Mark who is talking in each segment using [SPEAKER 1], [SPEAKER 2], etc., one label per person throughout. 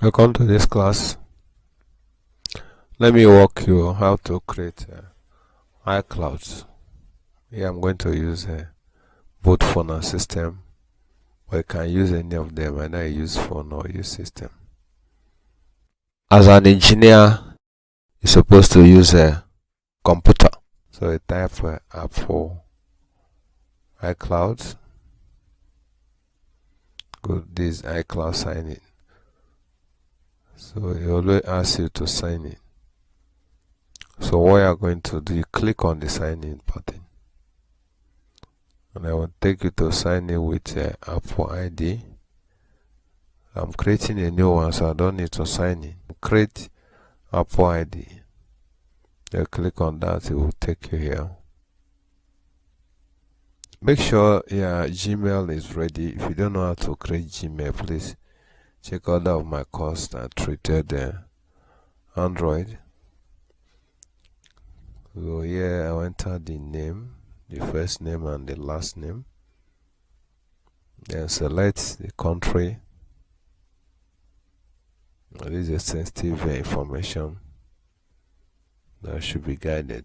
[SPEAKER 1] Welcome to this class. Let me walk you how to create iCloud. Here I'm going to use both phone and system, but you can use any of them, either you use phone or use system. As an engineer, you're supposed to use a computer. So you type Apple iCloud. Go this iCloud sign in. So it always asks you to sign in. So what you are going to do, you click on the sign in button, and I will take you to sign in with Apple ID. I'm creating a new one, so I don't need to sign in. Create Apple ID. You click on that, it will take you here. Make sure your Gmail is ready. If you don't know how to create Gmail, please check out of my course that treated Android. So here I will enter the name, the first name and the last name. Then select the country. This is sensitive information that should be guided.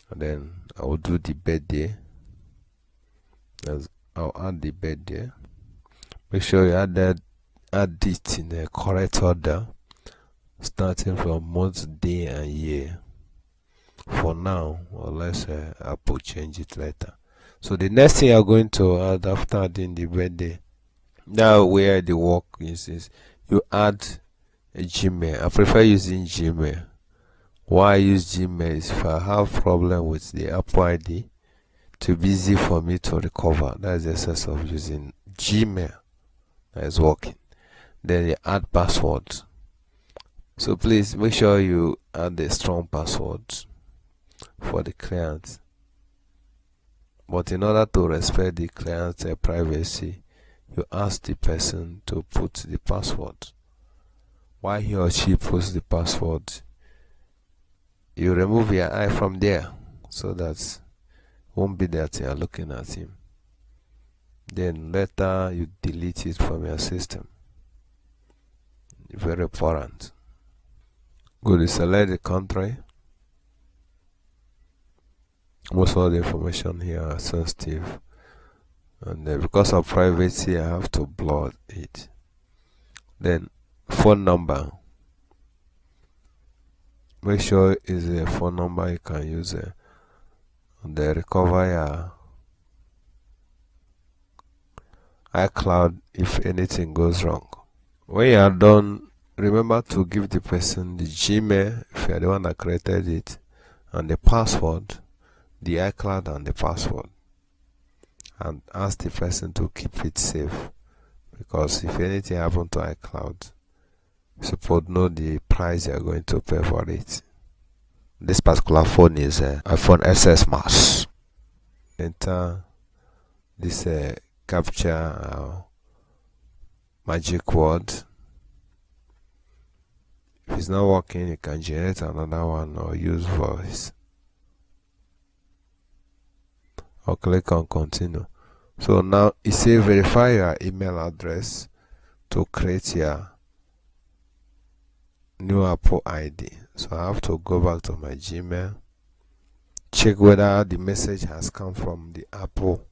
[SPEAKER 1] And then I will do the birthday. I'll add the birthday. Make sure you add it in the correct order, starting from month, day, and year. For now, unless I will change it later. So the next thing you're going to add after adding the birthday, now where the work is you add a Gmail. I prefer using Gmail. Why I use Gmail is if I have problem with the Apple ID, to be easy for me to recover. That's the essence of using Gmail. That is working. Then you add password. So please make sure you add a strong password for the client. But in order to respect the client's privacy, you ask the person to put the password. While he or she puts the password, you remove your eye from there, so that it won't be that you are looking at him. Then later you delete it from your system. Very important. Go to select the country. Most of the information here are sensitive, and because of privacy I have to blur it. Then phone number. Make sure it's a phone number you can use and then recover your iCloud if anything goes wrong. When you are done, remember to give the person the Gmail if you are the one that created it, and the password, the iCloud and the password, and ask the person to keep it safe, because if anything happens to iCloud, suppose know the price you are going to pay for it. This particular phone is iPhone SS Max. Enter this capture magic word. If it's not working, you can generate another one or use voice, or click on continue. So now it says verify your email address to create your new Apple ID. So I have to go back to my Gmail, check whether the message has come from the Apple.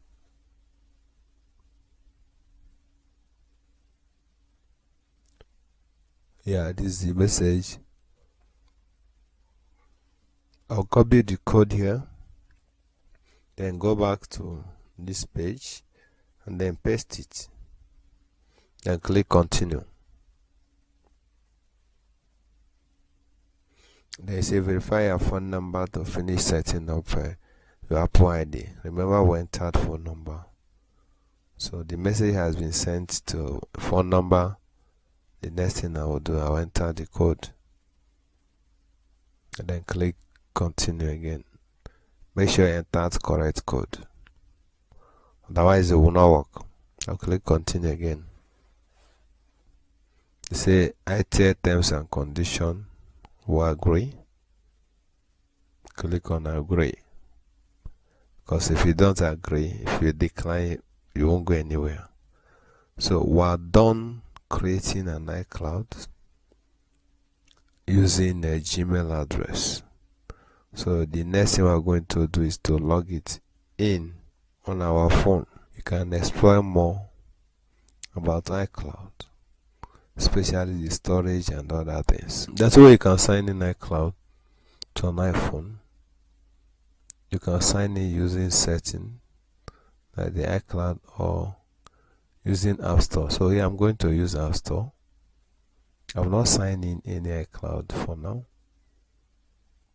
[SPEAKER 1] Yeah, this is the message. I'll copy the code here, then go back to this page and then paste it, then click continue. They say verify your phone number to finish setting up your Apple ID. Remember, we entered phone number, so the message has been sent to phone number. The next thing I will do, I will enter the code and then click continue again. Make sure you enter the correct code, otherwise it will not work. I'll click continue again. They say IT terms and condition, we agree. Click on agree, because if you don't agree, if you decline, you won't go anywhere. So we're done creating an iCloud using a Gmail address. So the next thing we're going to do is to log it in on our phone. You can explore more about iCloud, especially the storage and other things. That's why you can sign in iCloud to an iPhone. You can sign in using setting like the iCloud or using App Store. So here I'm going to use App Store. I've not signed in any iCloud for now.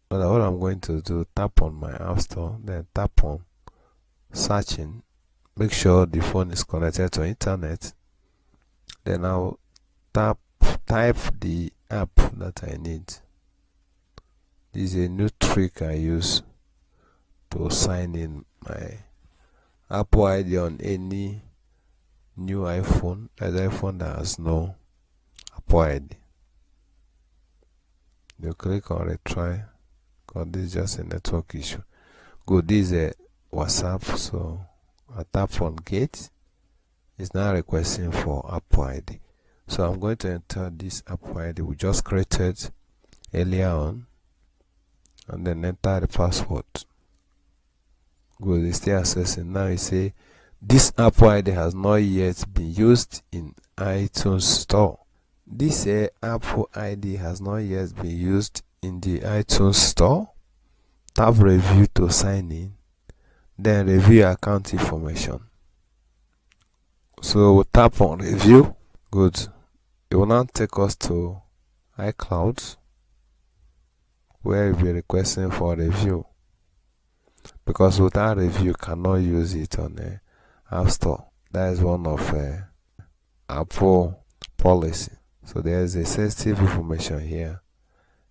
[SPEAKER 1] But what I'm going to do, tap on my App Store, then tap on searching. Make sure the phone is connected to internet. Then I'll type the app that I need. This is a new trick I use to sign in my Apple ID on any new iPhone, an iPhone that has no Apple ID. You click on retry because this is just a network issue. Good, this is a WhatsApp, so I tap on get. It's now requesting for Apple ID. So I'm going to enter this Apple ID we just created earlier on and then enter the password. Good, it's still accessing. Now you say this Apple ID has not yet been used in iTunes Store. This Apple ID has not yet been used in the iTunes Store. Tap review to sign in, then review account information. So we'll tap on review. Good. It will now take us to iCloud where you'll be requesting for review, because without review you cannot use it on the App Store. That is one of Apple policy. So there is a sensitive information here.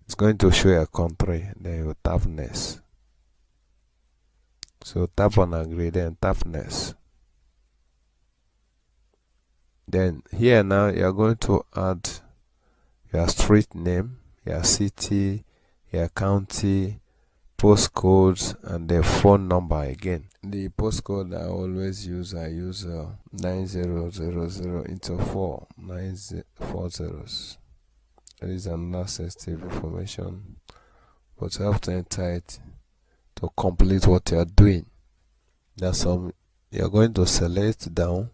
[SPEAKER 1] It's going to show a country, then you tap next. So tap on agree, then tap next. Then here now you are going to add your street name, your city, your county, postcodes, and the phone number again. The postcode I always use, I use 9000 into 4 940s. There is another sensitive information, but you have to enter it to complete what you are doing. There's some you are going to select down,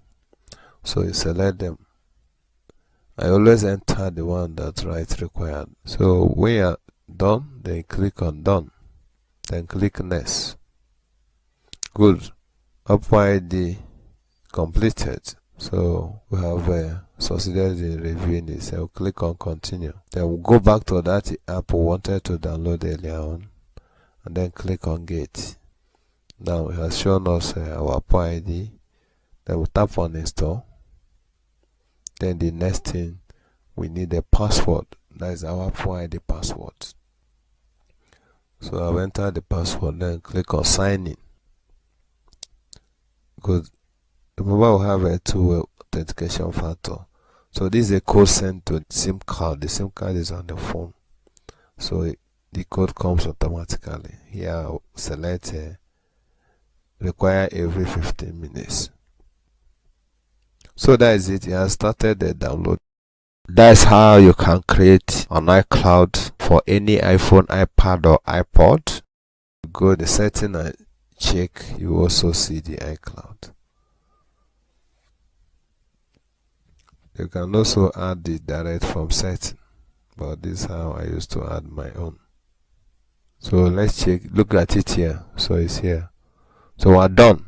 [SPEAKER 1] so you select them. I always enter the one that's right required. So when you are done, then click on done, then click next. Good. Apple ID completed. So we have succeeded in reviewing this. So we'll click on continue. Then we'll go back to that app we wanted to download earlier on, and then click on get. Now it has shown us our Apple ID. Then we'll tap on install. Then the next thing, we need a password. That is our Apple ID password. So I've entered the password, then click on sign in. Good. Remember we have a two-way authentication factor. So this is a code sent to the SIM card. The SIM card is on the phone, so the code comes automatically. Here I'll select require every 15 minutes. So that is it. It has started the download. That's how you can create an iCloud for any iPhone, iPad, or iPod. Go the setting and check. You also see the iCloud. You can also add the direct from setting, but this is how I used to add my own. So let's check. Look at it here. So it's here. So we're done.